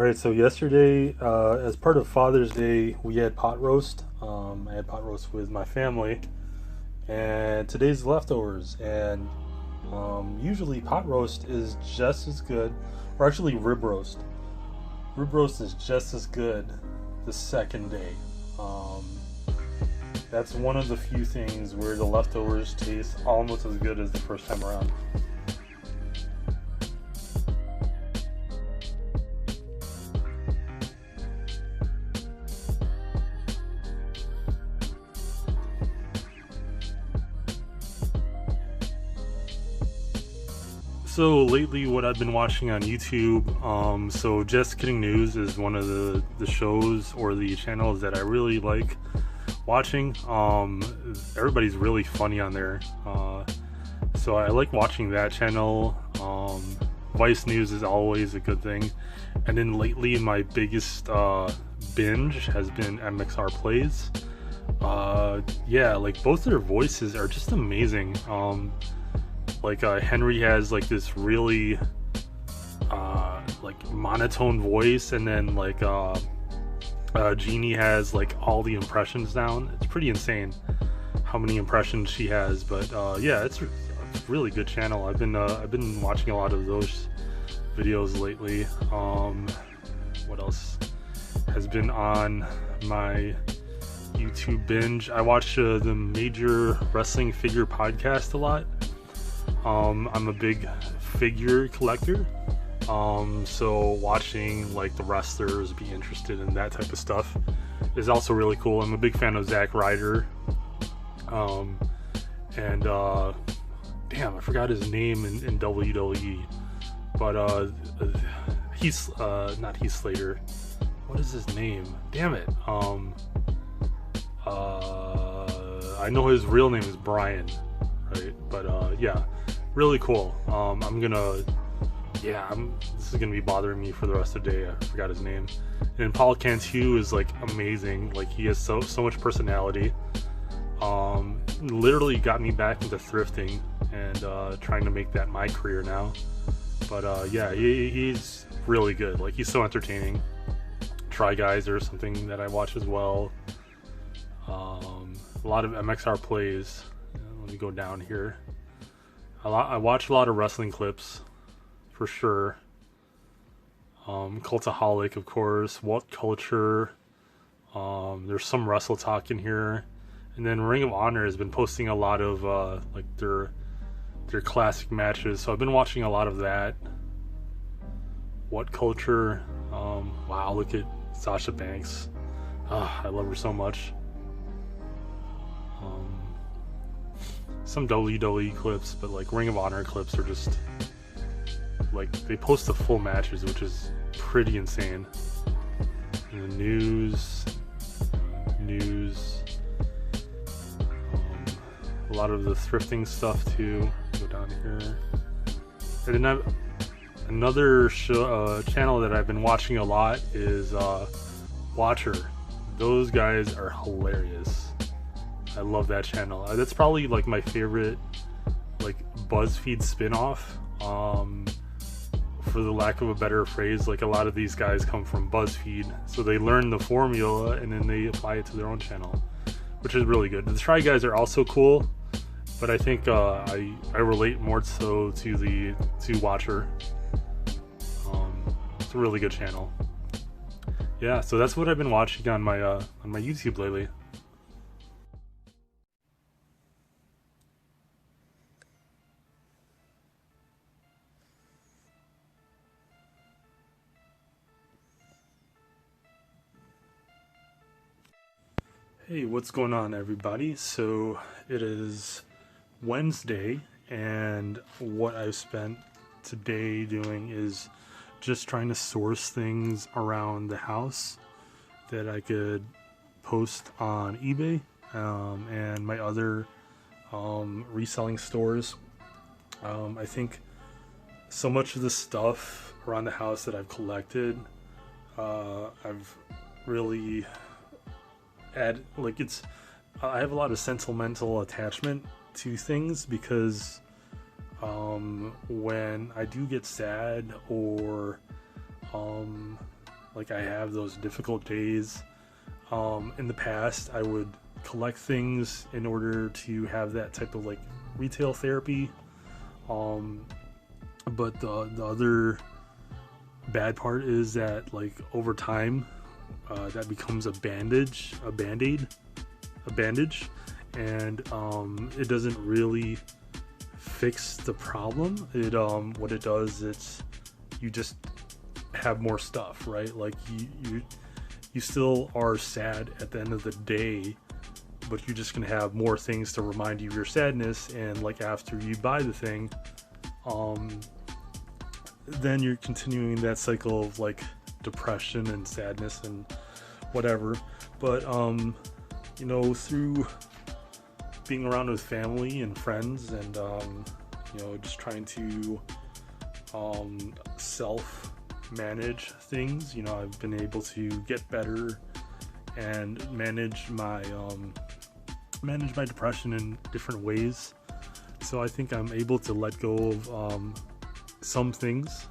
All right, so yesterday, as part of Father's Day, we had pot roast. I had pot roast with my family, and today's leftovers. And usually, pot roast is just as good, or actually, rib roast. Rib roast is just as good the second day. Um, that's one of the few things where the leftovers taste almost as good as the first time around. So lately, what I've been watching on YouTube, so Just Kidding News is one of the shows or the channels that I really like watching. Everybody's really funny on there, so I like watching that channel. Vice News is always a good thing, and then lately, my biggest binge has been MXR Plays. Yeah, like both their voices are just amazing. Henry has like this really like monotone voice, and then Jeannie has like all the impressions down. It's pretty insane how many impressions she has, but yeah, it's a really good channel. I've been watching a lot of those videos lately. What else has been on my YouTube binge? I watch the Major Wrestling Figure podcast a lot. I'm a big figure collector, so watching like the wrestlers be interested in that type of stuff is also really cool. I'm a big fan of Zack Ryder, and damn, I forgot his name in WWE, but he's not Heath Slater. What is his name? Damn it. I know his real name is Brian, right? But yeah, really cool. This is gonna be bothering me for the rest of the day. I forgot his name. And Paul Cantu is like amazing. Like he has so much personality. Literally got me back into thrifting and trying to make that my career now. But yeah, he's really good. Like he's so entertaining. Try Guys or something that I watch as well. A lot of MXR Plays. Let me go down here. I watch a lot of wrestling clips, for sure. Cultaholic, of course. What Culture. There's some Wrestle Talk in here, and then Ring of Honor has been posting a lot of like their classic matches. So I've been watching a lot of that. What Culture. Wow, look at Sasha Banks. I love her so much. Some WWE clips, but like Ring of Honor clips are just like they post the full matches, which is pretty insane. And the news, a lot of the thrifting stuff too. Go down here, and then another channel that I've been watching a lot is Watcher. Those guys are hilarious. I love that channel. That's probably like my favorite like BuzzFeed spin-off. For the lack of a better phrase, like a lot of these guys come from BuzzFeed, so they learn the formula and then they apply it to their own channel, which is really good. The Try Guys are also cool, but I think I relate more so to Watcher. It's a really good channel. Yeah, so that's what I've been watching on my YouTube lately. Hey, what's going on, everybody? So it is Wednesday, and what I've spent today doing is just trying to source things around the house that I could post on eBay and my other reselling stores. I think so much of the stuff around the house that I've collected, I've really I have a lot of sentimental attachment to things because when I do get sad or Like, I have those difficult days. In the past, I would collect things in order to have that type of like retail therapy. But the other bad part is that, like, over time, that becomes a bandage, a band-aid, a bandage, and it doesn't really fix the problem. It what it does, it's you just have more stuff, right? Like, you still are sad at the end of the day, but you're just gonna have more things to remind you of your sadness. And like, after you buy the thing, then you're continuing that cycle of like depression and sadness and whatever. But you know, through being around with family and friends, and you know, just trying to self manage things, you know, I've been able to get better and manage my depression in different ways. So I think I'm able to let go of some things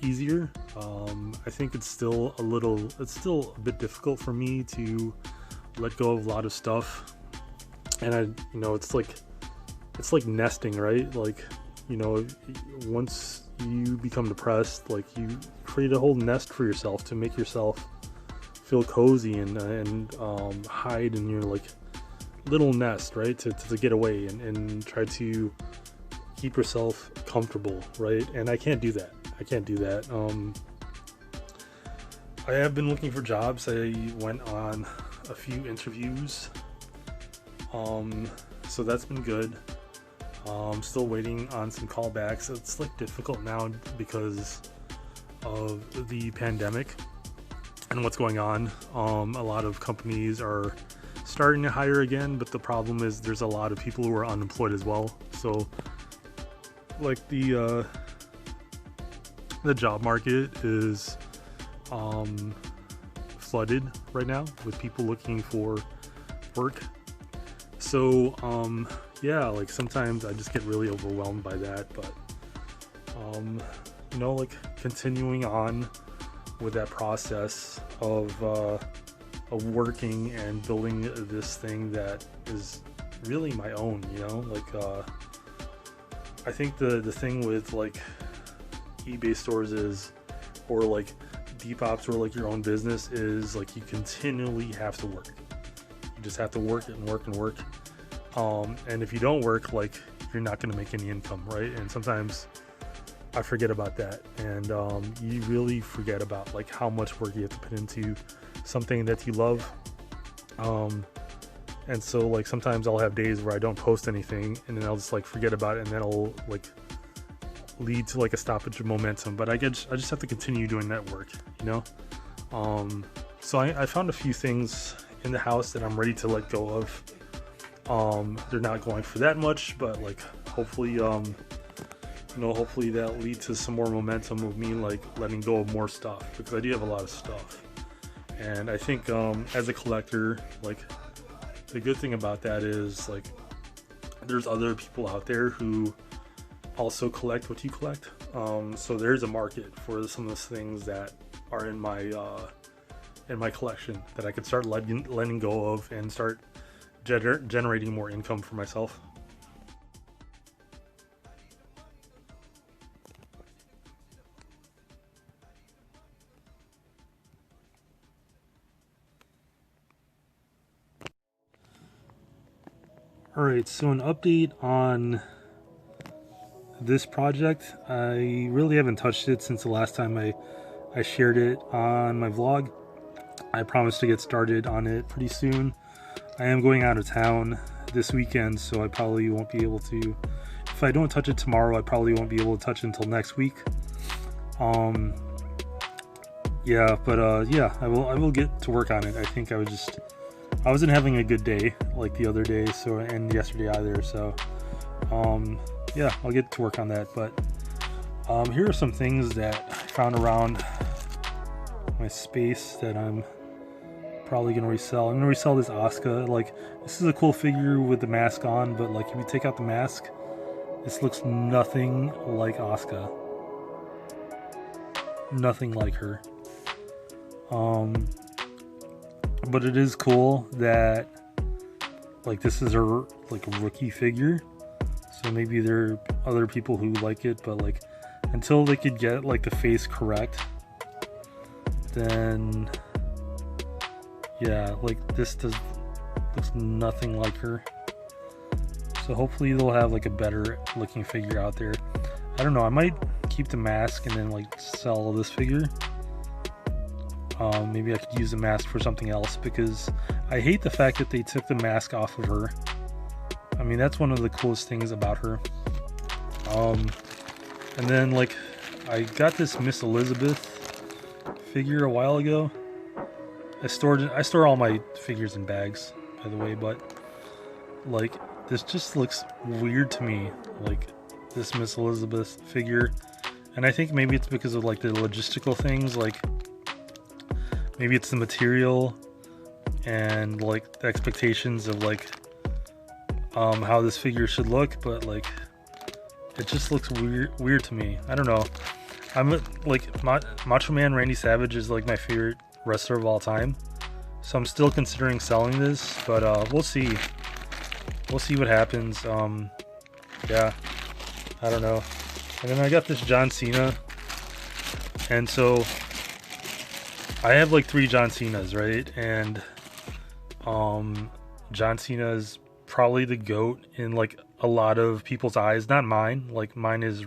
easier. I think it's still a bit difficult for me to let go of a lot of stuff. And you know, it's like nesting, right? Like, you know, once you become depressed, like, you create a whole nest for yourself to make yourself feel cozy and hide in your like little nest, right? To get away and try to keep yourself comfortable, right? And I can't do that. I have been looking for jobs. I went on a few interviews, so that's been good. I'm still waiting on some callbacks. It's like difficult now because of the pandemic and what's going on. A lot of companies are starting to hire again, but the problem is there's a lot of people who are unemployed as well. So like, the job market is flooded right now with people looking for work. So yeah, like, sometimes I just get really overwhelmed by that. But you know, like, continuing on with that process of working and building this thing that is really my own, you know, like, I think the thing with like eBay stores is, or like Depop's, or like your own business, is like, you continually have to work. You just have to work and work and work. And if you don't work, like, you're not going to make any income, right? And sometimes I forget about that. And you really forget about like how much work you have to put into something that you love. And so, like, sometimes I'll have days where I don't post anything, and then I'll just like forget about it, and then it'll like lead to like a stoppage of momentum. But I just have to continue doing that work, you know. So I found a few things in the house that I'm ready to let go of. They're not going for that much, but like, hopefully, you know, hopefully that'll lead to some more momentum of me like letting go of more stuff, because I do have a lot of stuff. And I think as a collector, like, the good thing about that is, like, there's other people out there who also collect what you collect. So there's a market for some of those things that are in my collection that I could start letting go of and start generating more income for myself. Alright, so an update on this project. I really haven't touched it since the last time I shared it on my vlog. I promise to get started on it pretty soon. I am going out of town this weekend, so I probably won't be able to. If I don't touch it tomorrow, I probably won't be able to touch it until next week. Yeah, but yeah, I will get to work on it. I think I wasn't having a good day like the other day, so, and yesterday either, so yeah, I'll get to work on that. But here are some things that I found around my space that I'm probably gonna resell. I'm gonna resell this Asuka. Like, this is a cool figure with the mask on, but like, if you take out the mask, this looks nothing like Asuka. Nothing like her. But it is cool that like this is like a rookie figure, so maybe there are other people who like it, but like until they could get like the face correct, then yeah, like this looks nothing like her. So hopefully they'll have like a better looking figure out there. I don't know, I might keep the mask and then like sell this figure. Maybe I could use the mask for something else, because I hate the fact that they took the mask off of her. I mean, that's one of the coolest things about her. And then like I got this Miss Elizabeth figure a while ago. I store all my figures in bags, by the way, but like this just looks weird to me, like this Miss Elizabeth figure. And I think maybe it's because of like the logistical things, like maybe it's the material and like the expectations of like how this figure should look, but like it just looks weird to me. I don't know. I'm like Macho Man Randy Savage is like my favorite wrestler of all time, so I'm still considering selling this, but we'll see what happens. Yeah, I don't know. And then I got this John Cena, and so I have like 3 John Cenas, right? And John Cena is probably the GOAT in like a lot of people's eyes, not mine. Like mine is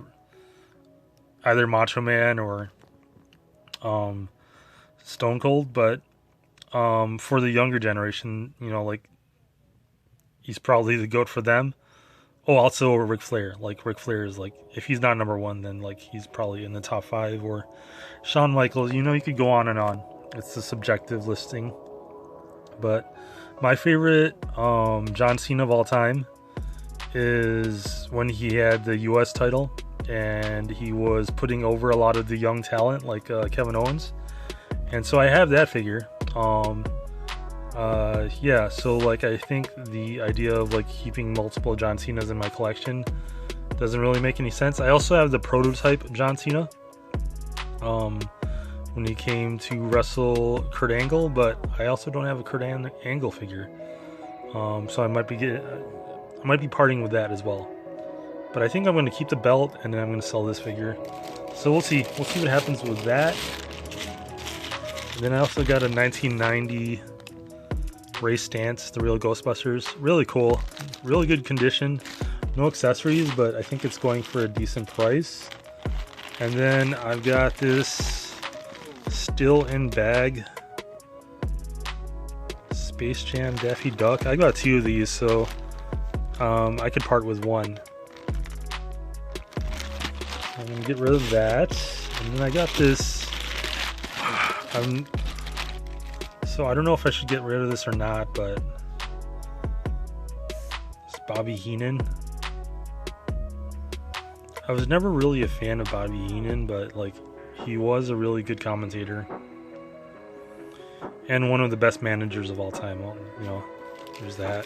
either Macho Man or Stone Cold, but for the younger generation, you know, like he's probably the GOAT for them. Oh, also Ric Flair. Like Ric Flair is like, if he's not number 1, then like he's probably in the top 5. Or Shawn Michaels. You know, you could go on and on. It's a subjective listing. But my favorite John Cena of all time is when he had the US title and he was putting over a lot of the young talent like Kevin Owens. And so I have that figure. Yeah, so like I think the idea of like keeping multiple John Cenas in my collection doesn't really make any sense. I also have the prototype John Cena when he came to wrestle Kurt Angle, but I also don't have a Kurt Angle figure, so I might be parting with that as well. But I think I'm going to keep the belt and then I'm going to sell this figure. So we'll see what happens with that. And then I also got a 1990 Ray Stantz, the real Ghostbusters. Really cool, really good condition, no accessories, but I think it's going for a decent price. And then I've got this still in bag Space Jam Daffy Duck. I got 2 of these, so I could part with 1. I'm gonna get rid of that. And then I got this so I don't know if I should get rid of this or not, but it's Bobby Heenan. I was never really a fan of Bobby Heenan, but like he was a really good commentator and one of the best managers of all time. Well, you know, there's that.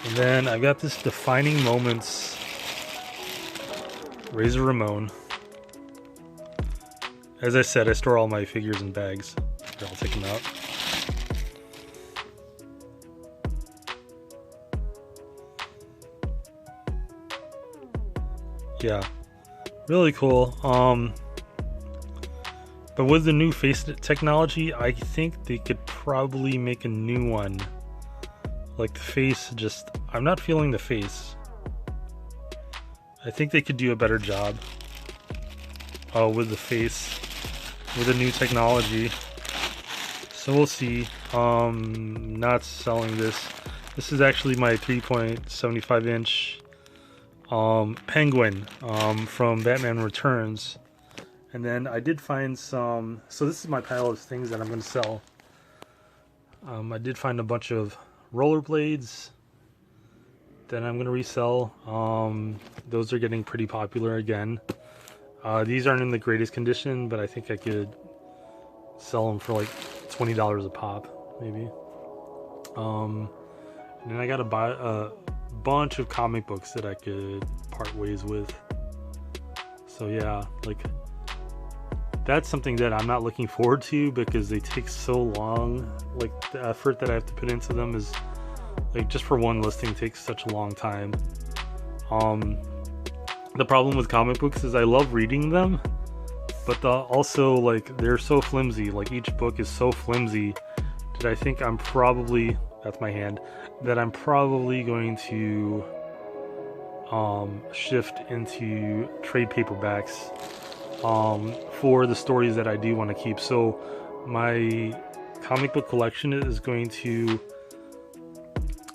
And then I got this Defining Moments Razor Ramon. As I said, I store all my figures in bags. Here, I'll take them out. Yeah, really cool. But with the new face technology, I think they could probably make a new one. Like the face, just I'm not feeling the face. I think they could do a better job with the face, with the new technology. So we'll see. Not selling this. This is actually my 3.75 inch Penguin from Batman Returns. And then I did find some, so this is my pile of things that I'm going to sell. I did find a bunch of rollerblades that I'm going to resell. Those are getting pretty popular again. These aren't in the greatest condition, but I think I could sell them for like $20 a pop, maybe. And then I got to buy a bunch of comic books that I could part ways with. So yeah, like that's something that I'm not looking forward to because they take so long. Like the effort that I have to put into them is like just for one listing takes such a long time. The problem with comic books is I love reading them, but also like they're so flimsy. Like each book is so flimsy that I think I'm probably, that's my hand, that I'm probably going to shift into trade paperbacks for the stories that I do want to keep. So my comic book collection is going to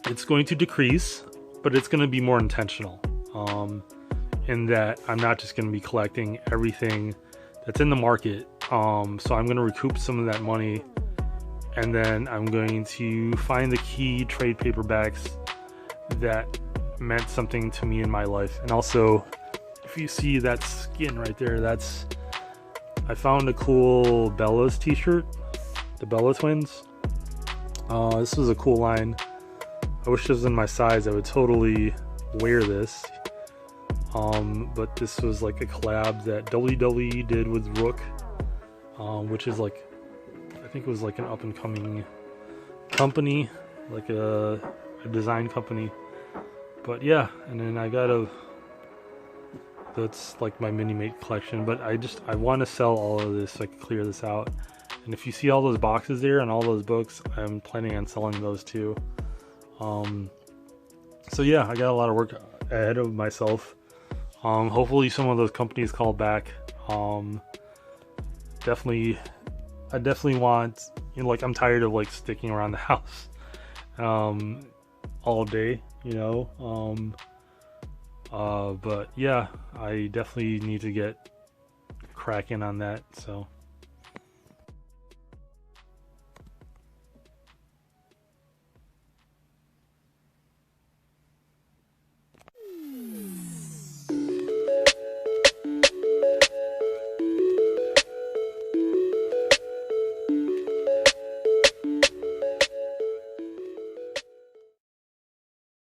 decrease, but it's going to be more intentional in that I'm not just going to be collecting everything that's in the market. So I'm going to recoup some of that money, and then I'm going to find the key trade paperbacks that meant something to me in my life. And also, if you see that skin right there, I found a cool Bella's t-shirt, the Bella twins. This was a cool line. I wish this was in my size. I would totally wear this. But this was like a collab that WWE did with Rook, which is like, I think it was like an up and coming company, like a design company. But yeah, and then I got that's like my mini-mate collection, but I want to sell all of this so I can clear this out. And if you see all those boxes there and all those books, I'm planning on selling those too. So yeah, I got a lot of work ahead of myself. Hopefully some of those companies call back. I definitely want, you know, like I'm tired of like sticking around the house all day, you know. But yeah, I definitely need to get cracking on that. So